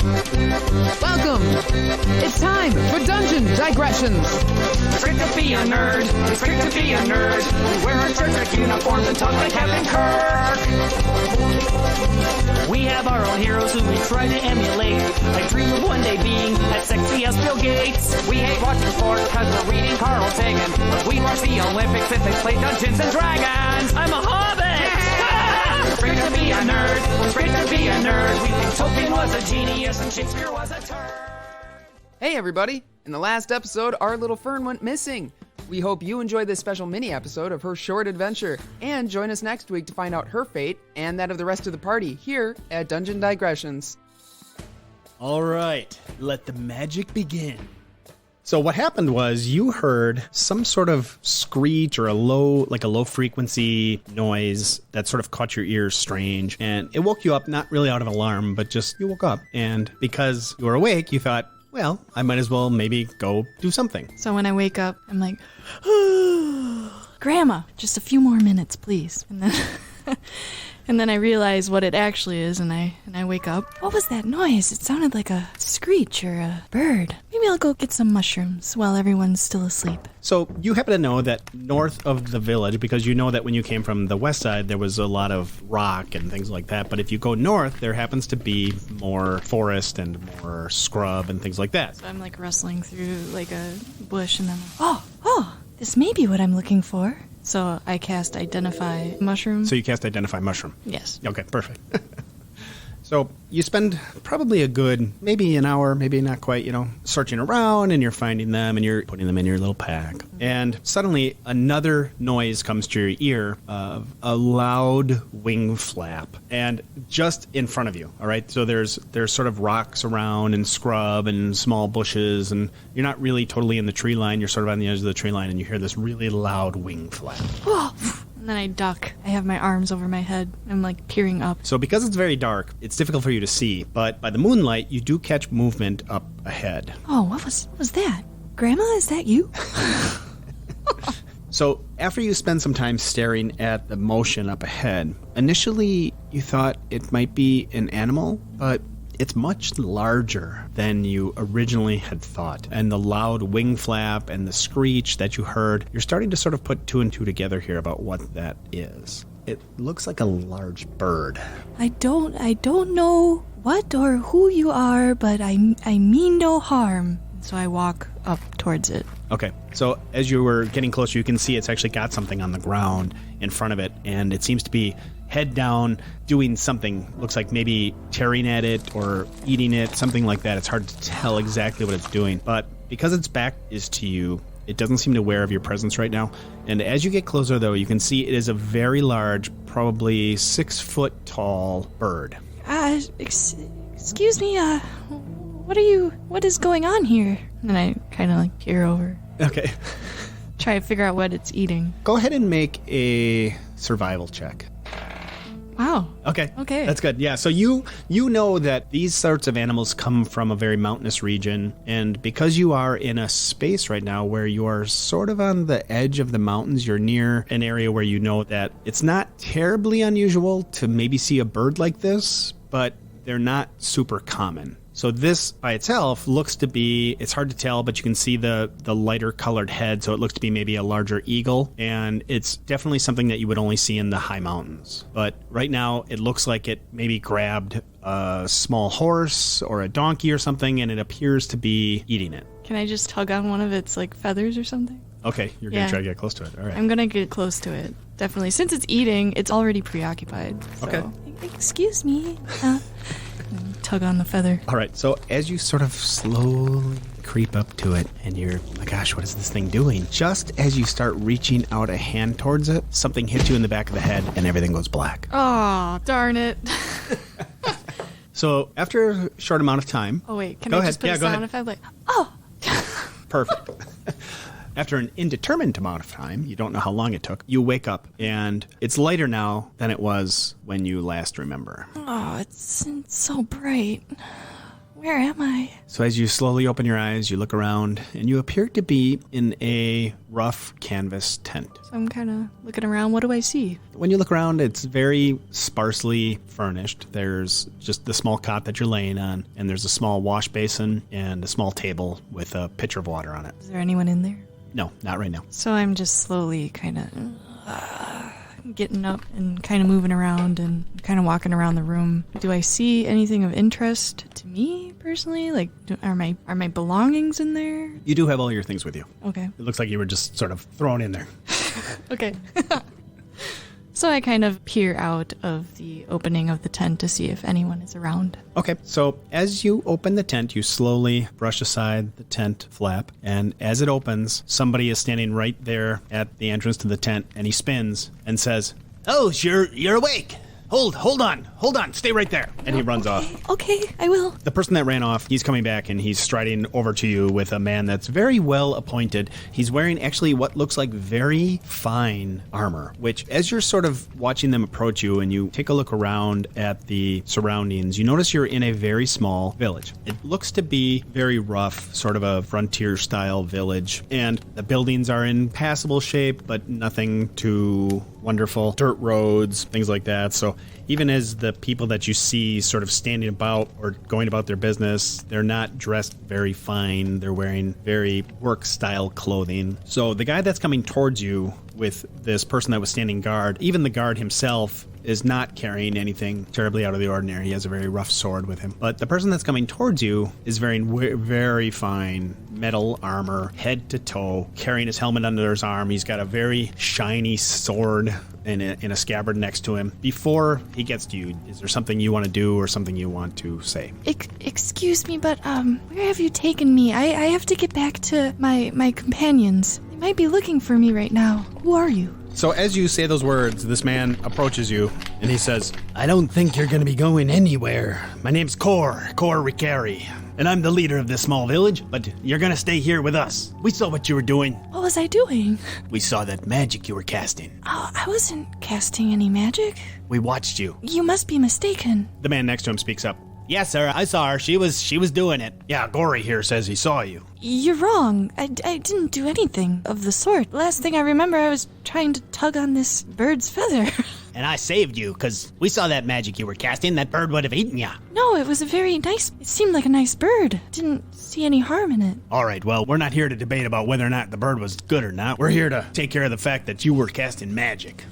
Welcome! It's time for Dungeon Digressions! It's great to be a nerd. It's great to be a nerd. We wear our church uniforms and talk like Captain Kirk. We have our own heroes who we try to emulate. I dream of one day being as sexy as Bill Gates. We hate watching sport because we're reading Carl Sagan. But we watch the Olympics if they play Dungeons and Dragons. I'm a hobbit! It's great to be a nerd. It's great to be a nerd. We think Tolkien was a genius and Shakespeare was a turd. Hey everybody! In the last episode, our little Phern went missing. We hope you enjoyed this special mini episode of her short adventure, and join us next week to find out her fate and that of the rest of the party here at Dungeon Digressions. All right, let the magic begin. So what happened was you heard some sort of screech or a low frequency noise that sort of caught your ears strange, and it woke you up, not really out of alarm, but just you woke up, and because you were awake, you thought, well, I might as well maybe go do something. So when I wake up, I'm like, Grandma, just a few more minutes, please. And then and then I realize what it actually is, and I wake up. What was that noise? It sounded like a screech or a bird. Maybe I'll go get some mushrooms while everyone's still asleep. So you happen to know that north of the village, because you know that when you came from the west side, there was a lot of rock and things like that. But if you go north, there happens to be more forest and more scrub and things like that. So I'm like rustling through like a bush, and then oh, this may be what I'm looking for. So I cast Identify Mushroom. So you cast Identify Mushroom? Yes. Okay, perfect. So you spend probably a good, maybe an hour, maybe not quite, searching around, and you're finding them and you're putting them in your little pack. And suddenly another noise comes to your ear of a loud wing flap, and just in front of you. All right. So there's sort of rocks around and scrub and small bushes, and you're not really totally in the tree line. You're sort of on the edge of the tree line, and you hear this really loud wing flap. And then I duck. I have my arms over my head. I'm like peering up. So because it's very dark, it's difficult for you to see, but by the moonlight, you do catch movement up ahead. Oh, what was that? Grandma, is that you? So after you spend some time staring at the motion up ahead, initially you thought it might be an animal, but it's much larger than you originally had thought. And the loud wing flap and the screech that you heard, you're starting to sort of put two and two together here about what that is. It looks like a large bird. I don't know what or who you are, but I mean no harm. So I walk up towards it. Okay, so as you were getting closer, you can see it's actually got something on the ground in front of it, and it seems to be head down, doing something. Looks like maybe tearing at it or eating it, something like that. It's hard to tell exactly what it's doing, but because its back is to you, it doesn't seem to aware of your presence right now. And as you get closer, though, you can see it is a very large, probably 6 foot tall bird. Excuse me, what is going on here? And then I kind of like peer over. Okay. Try to figure out what it's eating. Go ahead and make a survival check. Wow. Okay. That's good. Yeah. So you know that these sorts of animals come from a very mountainous region, and because you are in a space right now where you are sort of on the edge of the mountains, you're near an area where you know that it's not terribly unusual to maybe see a bird like this, but they're not super common. So this by itself looks to be, it's hard to tell, but you can see the lighter colored head, so it looks to be maybe a larger eagle, and it's definitely something that you would only see in the high mountains. But right now, it looks like it maybe grabbed a small horse or a donkey or something, and it appears to be eating it. Can I just tug on one of its like feathers or something? Okay, you're going to try to get close to it. All right. I'm going to get close to it, definitely. Since it's eating, it's already preoccupied. So. Okay. Excuse me. Tug on the feather. All right, so as you sort of slowly creep up to it, and you're, oh my gosh, what is this thing doing? Just as you start reaching out a hand towards it, something hits you in the back of the head, and everything goes black. Oh, darn it. So after a short amount of time... Oh, wait, can I just put a sound effect? Like, oh! Perfect. After an indeterminate amount of time, you don't know how long it took, you wake up, and it's lighter now than it was when you last remember. Oh, it's so bright. Where am I? So as you slowly open your eyes, you look around, and you appear to be in a rough canvas tent. So I'm kind of looking around. What do I see? When you look around, it's very sparsely furnished. There's just the small cot that you're laying on, and there's a small wash basin and a small table with a pitcher of water on it. Is there anyone in there? No, not right now. So I'm just slowly kind of getting up and kind of moving around and kind of walking around the room. Do I see anything of interest to me personally? Like, are my belongings in there? You do have all your things with you. Okay. It looks like you were just sort of thrown in there. Okay. So I kind of peer out of the opening of the tent to see if anyone is around. Okay, so as you open the tent, you slowly brush aside the tent flap, and as it opens, somebody is standing right there at the entrance to the tent, and he spins and says, "Oh, you're awake. Hold on, stay right there." And he runs off. Okay, I will. The person that ran off, he's coming back, and he's striding over to you with a man that's very well appointed. He's wearing actually what looks like very fine armor, which as you're sort of watching them approach you and you take a look around at the surroundings, you notice you're in a very small village. It looks to be very rough, sort of a frontier-style village, and the buildings are in passable shape, but nothing too wonderful. Dirt roads, things like that. So even as the people that you see sort of standing about or going about their business, they're not dressed very fine. They're wearing very work-style clothing. So the guy that's coming towards you with this person that was standing guard, even the guard himself is not carrying anything terribly out of the ordinary. He has a very rough sword with him. But the person that's coming towards you is wearing very fine metal armor, head to toe, carrying his helmet under his arm. He's got a very shiny sword in a scabbard next to him. Before he gets to you, is there something you want to do or something you want to say? Excuse me, but where have you taken me? I have to get back to my companions. They might be looking for me right now. Who are you? So as you say those words, this man approaches you, and he says, "I don't think you're going to be going anywhere. My name's Cor Ricari, and I'm the leader of this small village, but you're going to stay here with us. We saw what you were doing. What was I doing? We saw that magic you were casting. Oh, I wasn't casting any magic. We watched you." You must be mistaken. The man next to him speaks up. "Yes, sir, I saw her. She was doing it. Yeah, Gory here says he saw you." You're wrong. I didn't do anything of the sort. Last thing I remember, I was trying to tug on this bird's feather. "And I saved you, because we saw that magic you were casting. That bird would have eaten you." No, it was it seemed like a nice bird. Didn't see any harm in it. All right, well, we're not here to debate about whether or not the bird was good or not. We're here to take care of the fact that you were casting magic.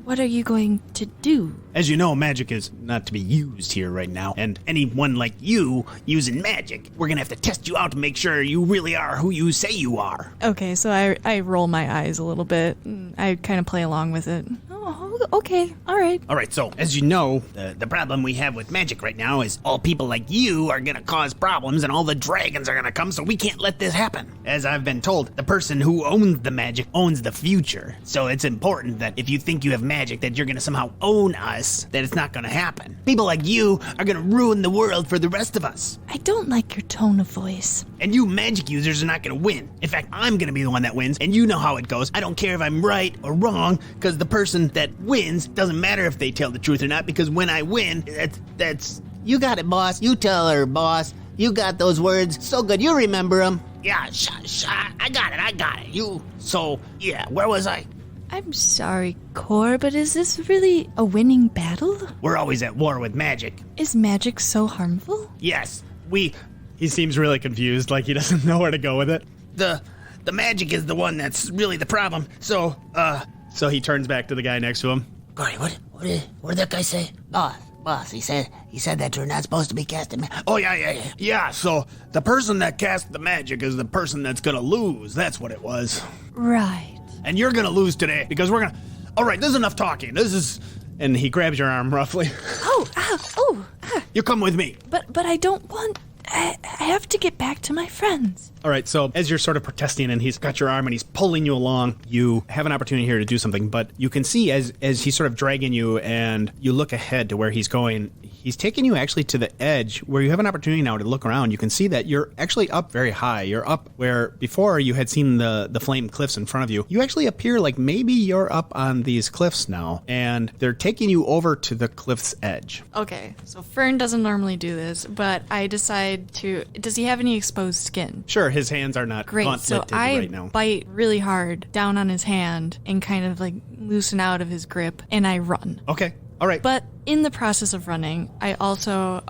What are you going to do? As you know, magic is not to be used here right now, and anyone like you using magic, we're gonna have to test you out to make sure you really are who you say you are. Okay, so I roll my eyes a little bit. I kind of play along with it. Oh, okay, all right. All right, so as you know, the problem we have with magic right now is all people like you are gonna cause problems and all the dragons are gonna come, so we can't let this happen. As I've been told, the person who owns the magic owns the future. So it's important that if you think you have magic that you're gonna somehow own us, that it's not gonna happen. People like you are gonna ruin the world for the rest of us. I don't like your tone of voice. And you magic users are not gonna win. In fact, I'm gonna be the one that wins, and you know how it goes. I don't care if I'm right or wrong, because the person that wins doesn't matter if they tell the truth or not, because when I win, that's... You got it, boss. You tell her, boss. You got those words so good, you remember them. Yeah, I got it. Yeah, where was I? I'm sorry, Cor, but is this really a winning battle? We're always at war with magic. Is magic so harmful? Yes, He seems really confused, like he doesn't know where to go with it. The magic is the one that's really the problem. So he turns back to the guy next to him. Gory, what did that guy say? Boss, he said that you're not supposed to be casting magic. Oh, yeah. Yeah, so the person that cast the magic is the person that's gonna lose. That's what it was. Right. And you're gonna lose today, because we're gonna... All right, this is enough talking. And he grabs your arm roughly. Oh. You come with me. But I don't want... I have to get back to my friends. All right, so as you're sort of protesting and he's got your arm and he's pulling you along, you have an opportunity here to do something, but you can see as he's sort of dragging you and you look ahead to where he's going, he's taking you actually to the edge where you have an opportunity now to look around. You can see that you're actually up very high. You're up where before you had seen the flame cliffs in front of you. You actually appear like maybe you're up on these cliffs now, and they're taking you over to the cliff's edge. Okay, so Phern doesn't normally do this, but I decide to... Does he have any exposed skin? Sure, his hands are not Great, so gauntleted I right now. bite really hard down on his hand and kind of like loosen out of his grip, and I run. Okay, all right. But in the process of running, I also,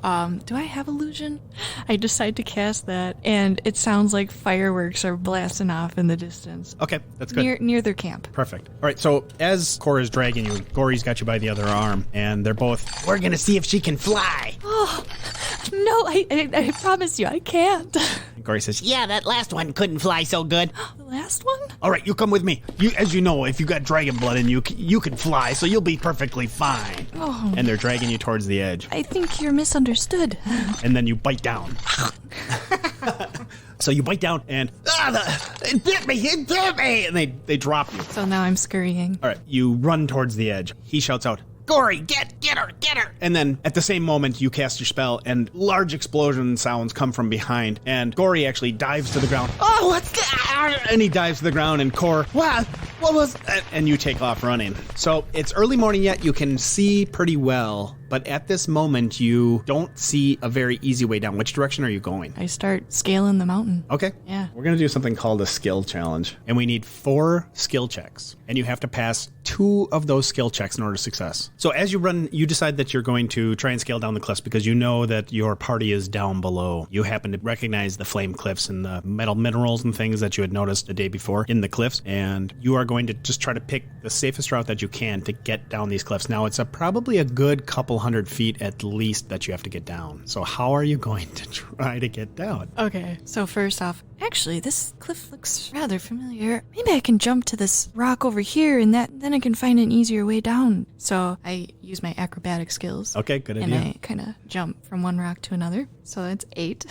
do I have illusion? I decide to cast that, and it sounds like fireworks are blasting off in the distance. Okay, that's good. Near their camp. Perfect. All right, so as Cora's dragging you, Gory's got you by the other arm, and they're both, we're going to see if she can fly. Oh, no, I promise you, I can't. And Gory says, Yeah, that last one couldn't fly so good. The last one? all right, you come with me. As you know, if you got dragon blood in you, you can fly, so you'll be perfectly fine. Oh. And they're dragging you towards the edge. I think you're misunderstood. And then you bite down. So you bite down and, it bit me, and they drop you. So now I'm scurrying. All right, you run towards the edge. He shouts out, Gory, get her! And then at the same moment, you cast your spell, and large explosion sounds come from behind, and Gory actually dives to the ground. Oh, what's that? And he dives to the ground, and Cor, what was that? And you take off running. So it's early morning yet. You can see pretty well, but at this moment, you don't see a very easy way down. Which direction are you going? I start scaling the mountain. Okay. Yeah. We're going to do something called a skill challenge, and we need 4 skill checks, and you have to pass 2 of those skill checks in order to success. So as you run, you decide that you're going to try and scale down the cliffs because you know that your party is down below. You happen to recognize the flame cliffs and the metal minerals and things that you had noticed the day before in the cliffs, and you are going to just try to pick the safest route that you can to get down these cliffs. Now, it's probably a good couple hundred feet at least that you have to get down. So how are you going to try to get down? Okay, so first off, actually, this cliff looks rather familiar. Maybe I can jump to this rock over here, and then I can find an easier way down. So I use my acrobatic skills. Okay, good and idea. I kind of jump from one rock to another. So that's 8.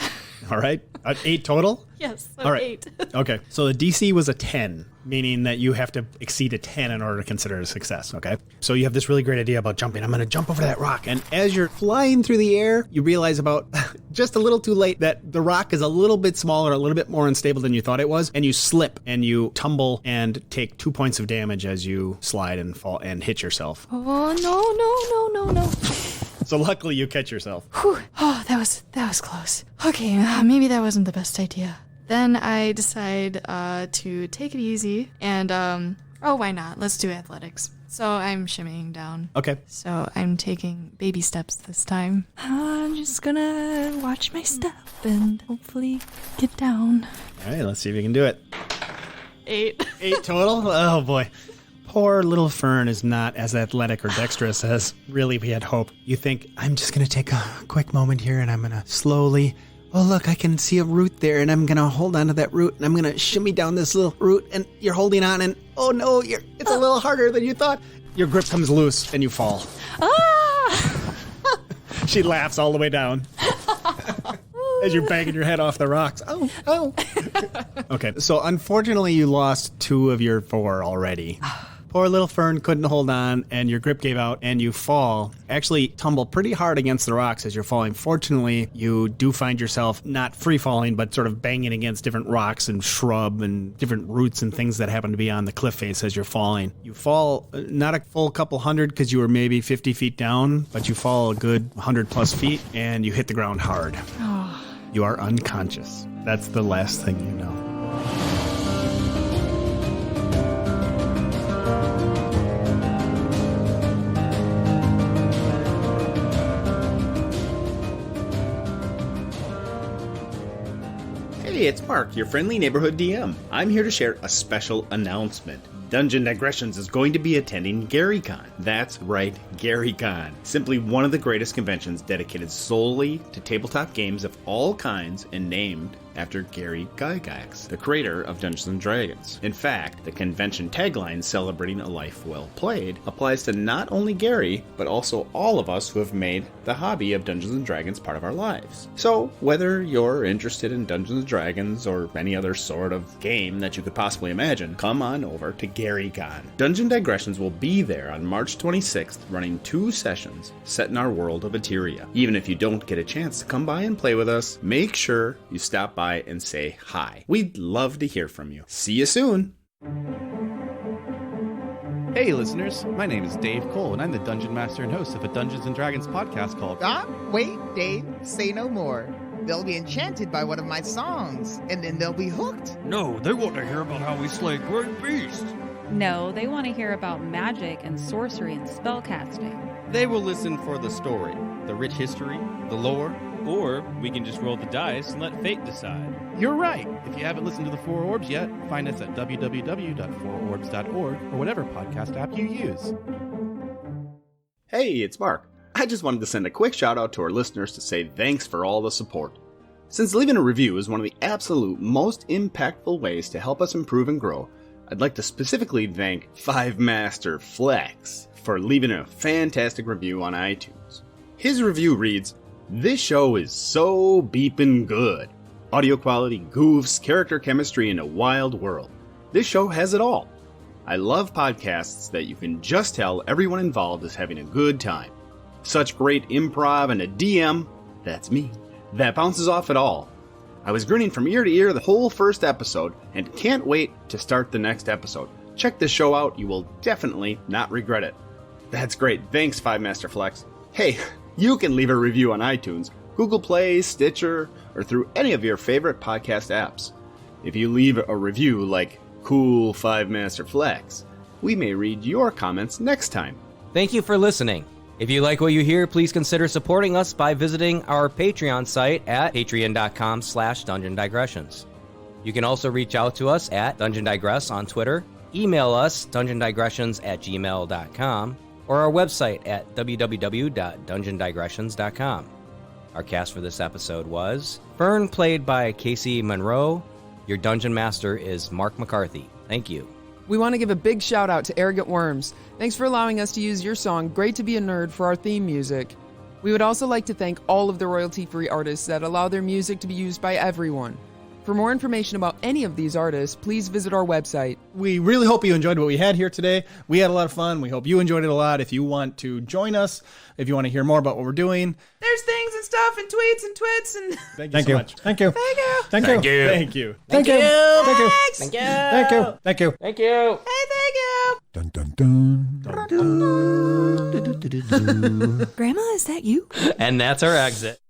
All right. 8 total? Yes, so All right. 8. Okay, so the DC was a 10, meaning that you have to exceed a 10 in order to consider it a success, okay? So you have this really great idea about jumping. I'm going to jump over that rock. And as you're flying through the air, you realize about just a little too late that the rock is a little bit smaller, a little bit more unstable than you thought it was, and you slip and you tumble and take 2 points of damage as you slide and fall and hit yourself. Oh, no. So luckily you catch yourself. Whew. Oh, that was close. Okay, maybe that wasn't the best idea. Then I decide to take it easy and, why not? Let's do athletics. So I'm shimmying down. Okay. So I'm taking baby steps this time. I'm just gonna watch my step and hopefully get down. All right, let's see if you can do it. 8. 8 total? Oh, boy. Poor little Phern is not as athletic or dexterous as really we had hoped. You think, I'm just going to take a quick moment here and I'm going to slowly... Oh, look, I can see a root there, and I'm going to hold on to that root, and I'm going to shimmy down this little root, and you're holding on, and oh no, it's a little harder than you thought. Your grip comes loose, and you fall. Ah! She laughs all the way down as you're banging your head off the rocks. Oh. Okay, so unfortunately, you lost 2 of your 4 already. Poor little Phern couldn't hold on, and your grip gave out, and you fall. Actually tumble pretty hard against the rocks as you're falling. Fortunately, you do find yourself not free falling, but sort of banging against different rocks and shrub and different roots and things that happen to be on the cliff face as you're falling. You fall not a full couple hundred because you were maybe 50 feet down, but you fall a good 100 plus feet, and you hit the ground hard. Oh. You are unconscious. That's the last thing you know. Hey, it's Mark, your friendly neighborhood DM. I'm here to share a special announcement. Dungeon Digressions is going to be attending GaryCon. That's right, GaryCon. Simply one of the greatest conventions dedicated solely to tabletop games of all kinds and named after Gary Gygax, the creator of Dungeons & Dragons. In fact, the convention tagline celebrating a life well played applies to not only Gary, but also all of us who have made the hobby of Dungeons & Dragons part of our lives. So, whether you're interested in Dungeons & Dragons or any other sort of game that you could possibly imagine, come on over to GaryCon. Dungeon Digressions will be there on March 26th, running 2 sessions set in our world of Eterea. Even if you don't get a chance to come by and play with us, make sure you stop by and say hi. We'd love to hear from you. See you soon. Hey listeners, my name is Dave Cole and I'm the Dungeon Master and host of a Dungeons & Dragons podcast called Wait, Dave, say no more. They'll be enchanted by one of my songs, and then they'll be hooked. No, they want to hear about how we slay great beasts. No, they want to hear about magic and sorcery and spellcasting. They will listen for the story, the rich history, the lore. Or we can just roll the dice and let fate decide. You're right. If you haven't listened to the Four Orbs yet, find us at www.fourorbs.org or whatever podcast app you use. Hey, it's Mark. I just wanted to send a quick shout out to our listeners to say thanks for all the support. Since leaving a review is one of the absolute most impactful ways to help us improve and grow, I'd like to specifically thank Five Master Flex for leaving a fantastic review on iTunes. His review reads, "This show is so beepin' good. Audio quality, goofs, character chemistry, and a wild world. This show has it all. I love podcasts that you can just tell everyone involved is having a good time. Such great improv and a DM, that's me, that bounces off it all. I was grinning from ear to ear the whole first episode and can't wait to start the next episode. Check this show out, you will definitely not regret it." That's great. Thanks, Five Master Flex. Hey, you can leave a review on iTunes, Google Play, Stitcher, or through any of your favorite podcast apps. If you leave a review like Cool Five Master Flex, we may read your comments next time. Thank you for listening. If you like what you hear, please consider supporting us by visiting our Patreon site at patreon.com/dungeondigressions. You can also reach out to us at Dungeon Digress on Twitter, email us dungeondigressions@gmail.com, or our website at www.dungeondigressions.com. Our cast for this episode was Phern, played by Kacie Monroe. Your Dungeon Master is Mark McArthey. Thank you. We want to give a big shout out to Arrogant Worms. Thanks for allowing us to use your song, Great to Be a Nerd, for our theme music. We would also like to thank all of the royalty-free artists that allow their music to be used by everyone. For more information about any of these artists, please visit our website. We really hope you enjoyed what we had here today. We had a lot of fun. We hope you enjoyed it a lot. If you want to join us, if you want to hear more about what we're doing, there's things and stuff and tweets and twits and... Thank you so much. Thank you. Thank you. Thank you. Thank you. Thank you. Thank you. Thank you. Thank you. Thank you. Thank you. Hey, thank you. Dun dun dun. Dun, dun, dun. Grandma, is that you? And that's our exit.